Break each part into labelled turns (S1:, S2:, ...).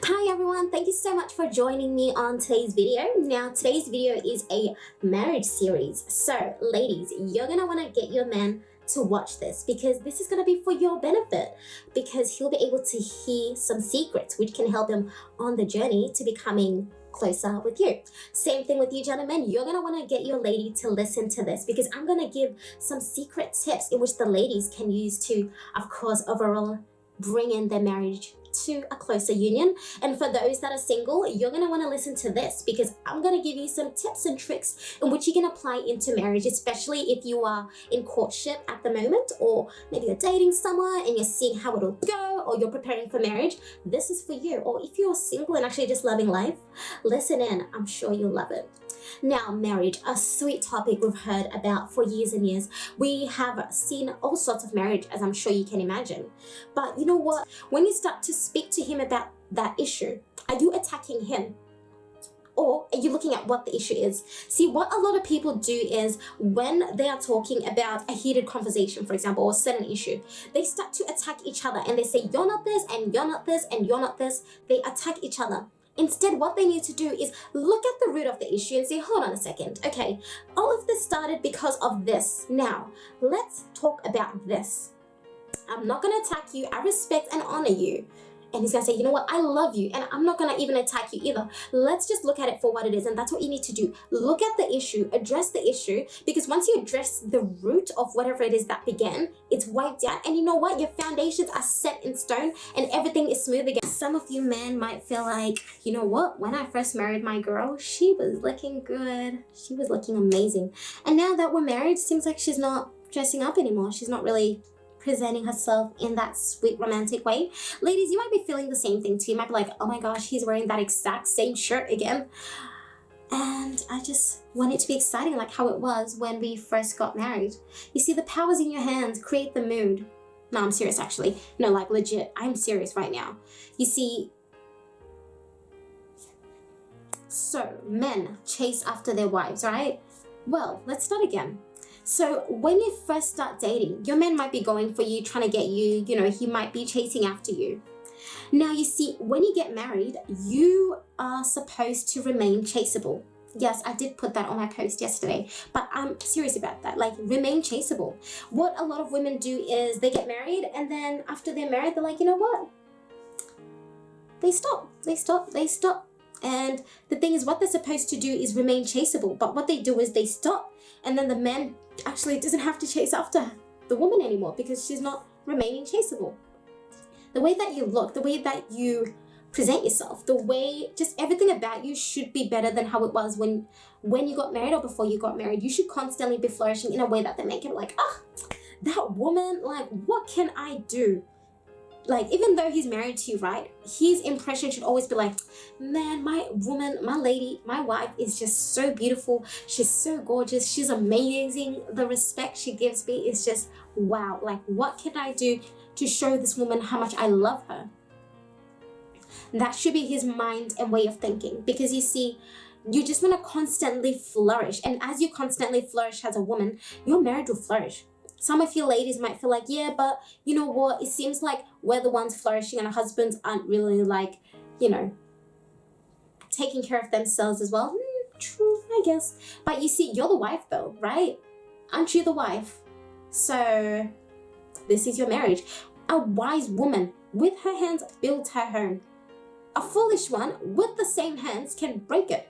S1: Hi everyone, thank you so much for joining me on today's video. Now today's video is a marriage series. So ladies, you're gonna want to get your man to watch this because this is going to be for your benefit, because he'll be able to hear some secrets which can help him on the journey to becoming closer with you. Same thing with you gentlemen, you're going to want to get your lady to listen to this because I'm going to give some secret tips in which the ladies can use to, of course, overall bring in their marriage to a closer union. And for those that are single, you're going to want to listen to this because I'm going to give you some tips and tricks in which you can apply into marriage, especially if you are in courtship at the moment, or maybe you're dating someone and you're seeing how it'll go, or you're preparing for marriage. This is for you. Or if you're single and actually just loving life, listen in, I'm sure you'll love it. Now, marriage, a sweet topic we've heard about for years and years. We have seen all sorts of marriage, as I'm sure you can imagine. But you know what? When you start to speak to him about that issue, are you attacking him? Or are you looking at what the issue is? See, what a lot of people do is when they are talking about a heated conversation, for example, or a certain issue, they start to attack each other and they say, you're not this, and you're not this, and you're not this. They attack each other. Instead, what they need to do is look at the root of the issue and say, hold on a second. Okay, all of this started because of this. Now, let's talk about this. I'm not going to attack you. I respect and honor you. And he's going to say, you know what? I love you. And I'm not going to even attack you either. Let's just look at it for what it is. And that's what you need to do. Look at the issue, address the issue, because once you address the root of whatever it is that began, it's wiped out. And you know what? Your foundations are set in stone and everything is smooth again. Some of you men might feel like, you know what? When I first married my girl, she was looking good. She was looking amazing. And now that we're married, it seems like she's not dressing up anymore. She's not really presenting herself in that sweet romantic way. Ladies, you might be feeling the same thing too. You might be like, oh my gosh, he's wearing that exact same shirt again. And I just want it to be exciting like how it was when we first got married. You see, the power's in your hands. Create the mood. No, I'm serious actually. No, like legit, I'm serious right now. You see, so men chase after their wives, right? Well, let's start again. So when you first start dating, your man might be going for you, trying to get you, he might be chasing after you. Now, you see, when you get married, you are supposed to remain chaseable. Yes, I did put that on my post yesterday, but I'm serious about that. Like, remain chaseable. What a lot of women do is they get married, and then after they're married, they're like, you know what? They stop. And the thing is, what they're supposed to do is remain chaseable. But what they do is they stop, and then the man actually doesn't have to chase after the woman anymore because she's not remaining chaseable. The way that you look, the way that you present yourself, the way, just everything about you should be better than how it was when you got married or before you got married. You should constantly be flourishing in a way that they make it like, that woman, like, what can I do? Like, even though he's married to you, right? His impression should always be like, man, my woman, my lady, my wife is just so beautiful. She's so gorgeous. She's amazing. The respect she gives me is just wow. Like, what can I do to show this woman how much I love her? That should be his mind and way of thinking, because you see, you just want to constantly flourish. And as you constantly flourish as a woman, your marriage will flourish. Some of you ladies might feel like, yeah, but you know what? It seems like we're the ones flourishing and our husbands aren't really like, taking care of themselves as well. True, I guess. But you see, you're the wife though, right? Aren't you the wife? So this is your marriage. A wise woman with her hands builds her home. A foolish one with the same hands can break it.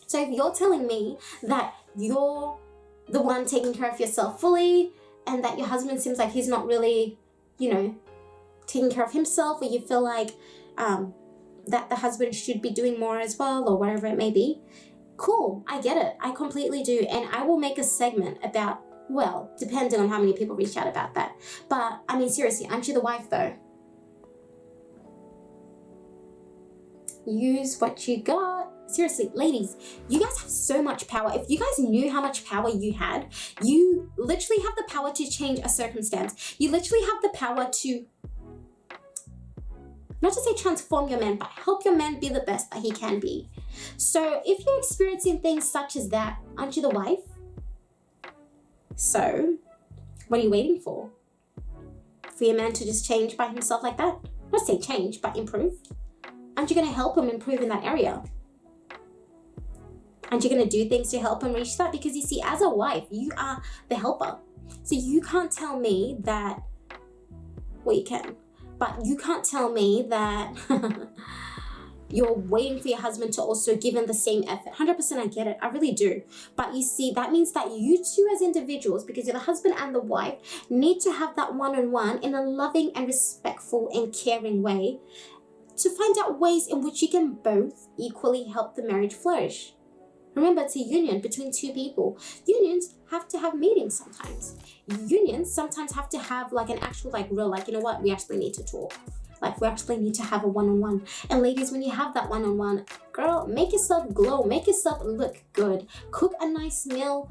S1: So if you're telling me that you're the one taking care of yourself fully, and that your husband seems like he's not really, taking care of himself, or you feel like that the husband should be doing more as well, or whatever it may be, cool, I get it. I completely do. And I will make a segment about, well, depending on how many people reach out about that. But, I mean, seriously, aren't you the wife though? Use what you got. Seriously, ladies, you guys have so much power. If you guys knew how much power you had, you literally have the power to change a circumstance. You literally have the power to, not to say transform your man, but help your man be the best that he can be. So if you're experiencing things such as that, aren't you the wife? So what are you waiting for? For your man to just change by himself like that? Not say change, but improve. Aren't Aren't you going to help him improve in that area? Aren't you going to do things to help him reach that? Because you see, as a wife, you are the helper. So you can't tell me that, well, you can, but you can't tell me that you're waiting for your husband to also give in the same effort. 100% I get it. I really do. But you see, that means that you two as individuals, because you're the husband and the wife, need to have that one-on-one in a loving and respectful and caring way to find out ways in which you can both equally help the marriage flourish. Remember, it's a union between two people. Unions have to have meetings sometimes. Unions sometimes have to have like an actual real, you know what, we actually need to talk. We actually need to have a one-on-one. And ladies, when you have that one-on-one, girl, make yourself glow, make yourself look good. Cook a nice meal,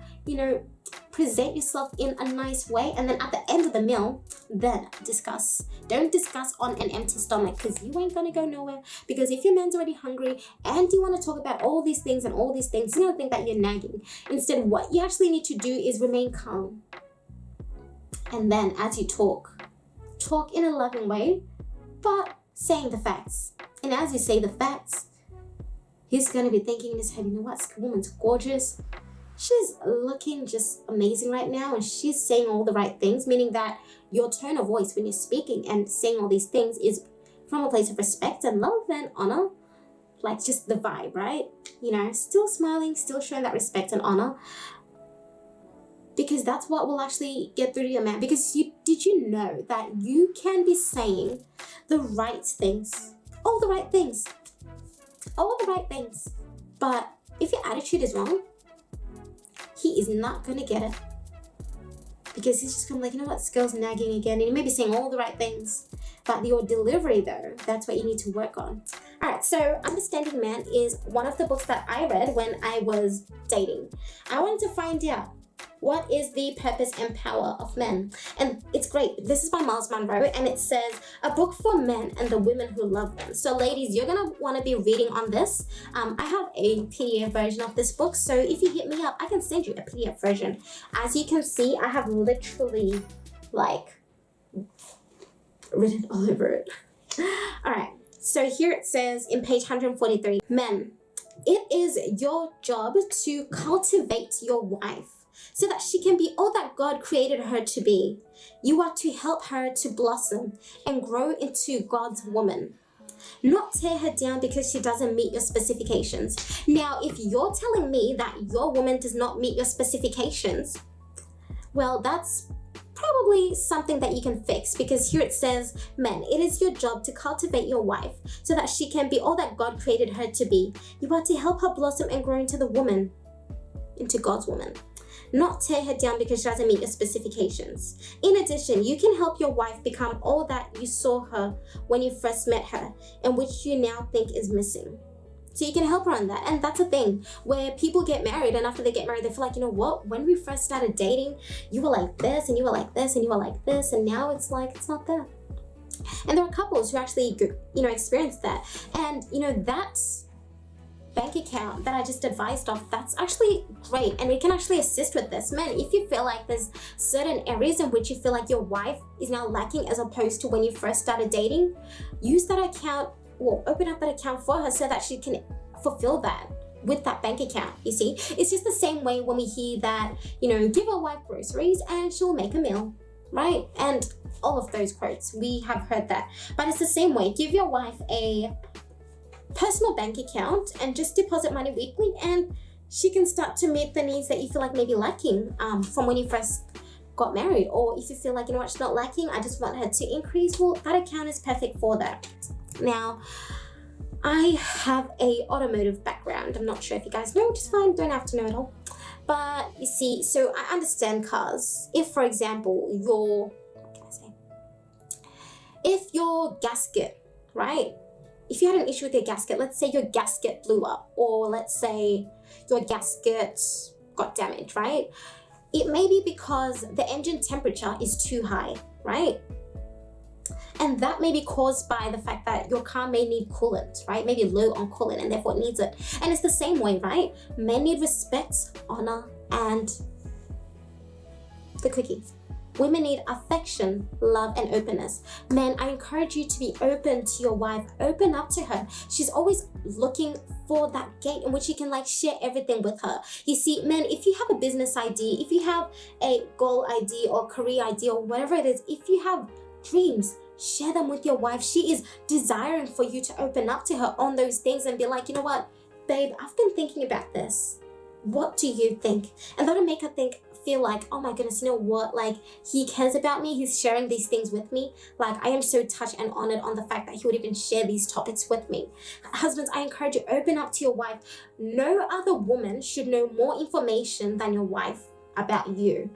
S1: present yourself in a nice way. And then at the end of the meal, then discuss. Don't discuss on an empty stomach, because you ain't gonna go nowhere. Because if your man's already hungry and you want to talk about all these things, you're gonna think that you're nagging. Instead, what you actually need to do is remain calm. And then as you talk in a loving way, but saying the facts. And as you say the facts, he's going to be thinking in his head, you know what, this woman's gorgeous. She's looking just amazing right now, and she's saying all the right things, meaning that your tone of voice when you're speaking and saying all these things is from a place of respect and love and honor, just the vibe, right? Still smiling, still showing that respect and honor. Because that's what will actually get through to your man. Because did you know that you can be saying the right things, all the right things, but if your attitude is wrong, he is not going to get it. Because he's just going to be like, you know what, this girl's nagging again. And you may be saying all the right things, but your delivery though, that's what you need to work on. All right, so Understanding Man is one of the books that I read when I was dating. I wanted to find out, what is the purpose and power of men? And it's great. This is by Miles Monroe, and it says, a book for men and the women who love them. So ladies, you're going to want to be reading on this. I have a PDF version of this book, so if you hit me up, I can send you a PDF version. As you can see, I have literally written all over it. All right, so here it says in page 143, men, it is your job to cultivate your wife so that she can be all that God created her to be. You are to help her to blossom and grow into God's woman. Not tear her down because she doesn't meet your specifications. Now, if you're telling me that your woman does not meet your specifications, well, that's probably something that you can fix, because here it says, men, it is your job to cultivate your wife so that she can be all that God created her to be. You are to help her blossom and grow into God's woman. Not tear her down because she doesn't meet your specifications. In addition, you can help your wife become all that you saw her when you first met her and which you now think is missing. So you can help her on that. And that's a thing where people get married, and after they get married, they feel like, you know what, when we first started dating, you were like this and you were like this and you were like this, and now it's not there. And there are couples who actually, experience that. And, that bank account that I just advised of, that's actually great, and it can actually assist with this. Men, if you feel like there's certain areas in which you feel like your wife is now lacking as opposed to when you first started dating, use that account, or open up that account for her so that she can fulfill that with that bank account. You see, it's just the same way when we hear that, give a wife groceries and she'll make a meal, right? And all of those quotes, we have heard that. But it's the same way. Give your wife a personal bank account and just deposit money weekly, and she can start to meet the needs that you feel like maybe lacking from when you first got married. Or if you feel like, she's not lacking, I just want her to increase, well, that account is perfect for that. Now, I have a automotive background. I'm not sure if you guys know, which is fine, don't have to know it all. But you see, so I understand cars. If, for example, if your gasket, right? If you had an issue with your gasket, let's say your gasket blew up, or let's say your gasket got damaged, right? It may be because the engine temperature is too high, right? And that may be caused by the fact that your car may need coolant, right? Maybe low on coolant, and therefore it needs it. And it's the same way, right? Men need respect, honor, and the quickie. Women need affection, love, and openness. Men, I encourage you to be open to your wife. Open up to her. She's always looking for that gate in which you can like share everything with her. You see, men, if you have a business idea, if you have a goal idea or career idea or whatever it is, if you have dreams, share them with your wife. She is desiring for you to open up to her on those things and be like, you know what, babe, I've been thinking about this. What do you think? And that'll make her feel like, oh my goodness, you know what? Like, he cares about me. He's sharing these things with me. Like, I am so touched and honored on the fact that he would even share these topics with me. Husbands, I encourage you, open up to your wife. No other woman should know more information than your wife about you.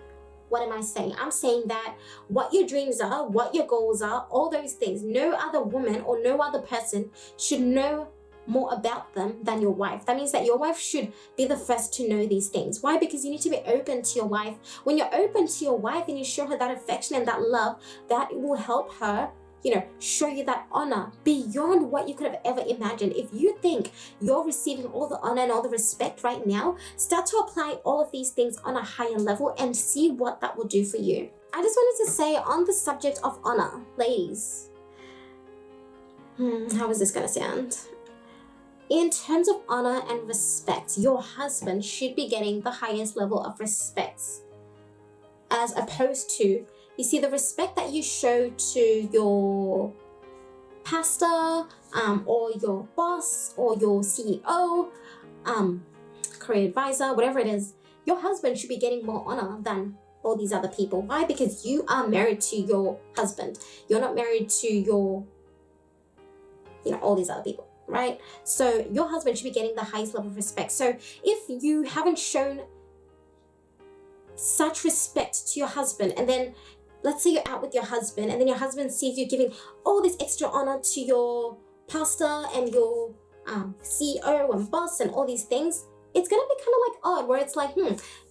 S1: What am I saying? I'm saying that what your dreams are, what your goals are, all those things, no other woman or no other person should know more about them than your wife. That means that your wife should be the first to know these things. Why? Because you need to be open to your wife. When you're open to your wife and you show her that affection and that love, that will help her, you know, show you that honor beyond what you could have ever imagined. If you think you're receiving all the honor and all the respect right now, start to apply all of these things on a higher level and see what that will do for you. I just wanted to say on the subject of honor, ladies, how is this gonna sound? In terms of honor and respect, your husband should be getting the highest level of respect, as opposed to, you see, the respect that you show to your pastor, or your boss, or your CEO, career advisor, whatever it is, your husband should be getting more honor than all these other people. Why? Because you are married to your husband. You're not married to your, you know, all these other people. Right? So your husband should be getting the highest level of respect. So if you haven't shown such respect to your husband, and then let's say you're out with your husband and then your husband sees you giving all this extra honor to your pastor and your CEO and boss and all these things, it's gonna be kind of like odd, where it's like,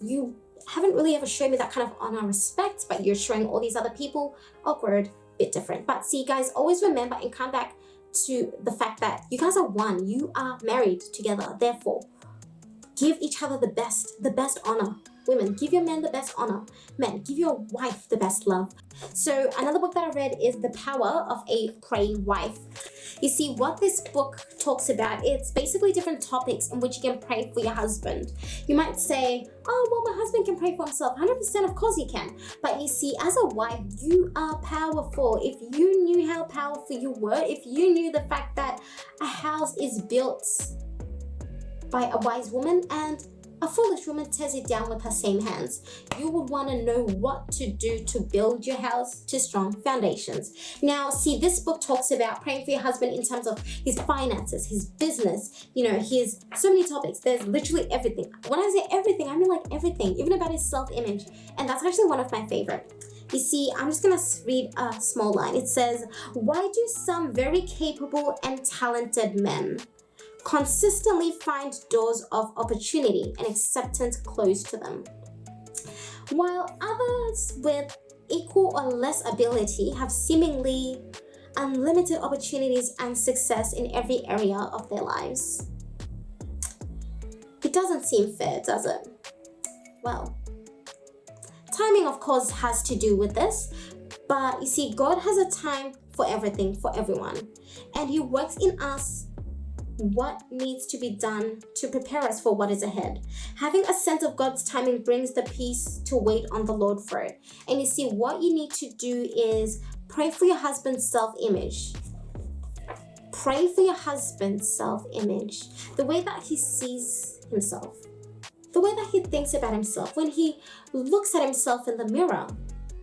S1: you haven't really ever shown me that kind of honor and respect, but you're showing all these other people. Awkward, bit different. But see, guys, always remember and come back to the fact that you guys are one. You are married together. Therefore, give each other the best honor. Women, give your men the best honor. Men, give your wife the best love. So another book that I read is The Power of a Praying Wife. You see, what this book talks about, it's basically different topics in which you can pray for your husband. You might say, oh, well, my husband can pray for himself. 100% of course he can. But you see, as a wife, you are powerful. If you knew how powerful you were, if you knew the fact that a house is built by a wise woman and a foolish woman tears it down with her same hands, you would want to know what to do to build your house to strong foundations. Now, see, this book talks about praying for your husband in terms of his finances, his business, you know, his so many topics. There's literally everything. When I say everything, I mean like everything, even about his self-image. And that's actually one of my favorite. You see, I'm just gonna read a small line. It says, why do some very capable and talented men consistently find doors of opportunity and acceptance closed to them, while others with equal or less ability have seemingly unlimited opportunities and success in every area of their lives? It doesn't seem fair, does it? Well, timing, of course, has to do with this, but you see, God has a time for everything, for everyone, and He works in us what needs to be done to prepare us for what is ahead. Having a sense of God's timing brings the peace to wait on the Lord for it. And you see, what you need to do is pray for your husband's self-image. Pray for your husband's self-image. The way that he sees himself. The way that he thinks about himself. When he looks at himself in the mirror,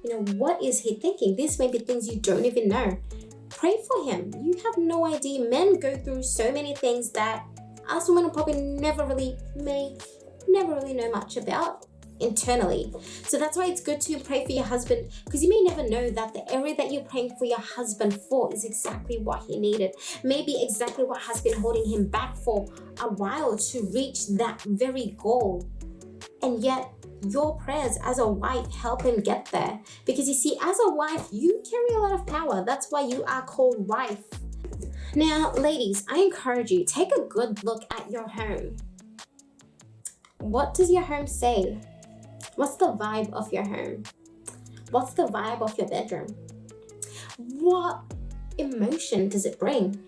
S1: you know, what is he thinking? These may be things you don't even know. Pray for him. You have no idea. Men go through so many things that us women will probably never really know much about internally. So that's why it's good to pray for your husband, because you may never know that the area that you're praying for your husband for is exactly what he needed. Maybe exactly what has been holding him back for a while to reach that very goal. And yet, your prayers as a wife help him get there. Because you see, as a wife, you carry a lot of power. That's why you are called wife. Now, ladies, I encourage you, take a good look at your home. What does your home say? What's the vibe of your home? What's the vibe of your bedroom? What emotion does it bring?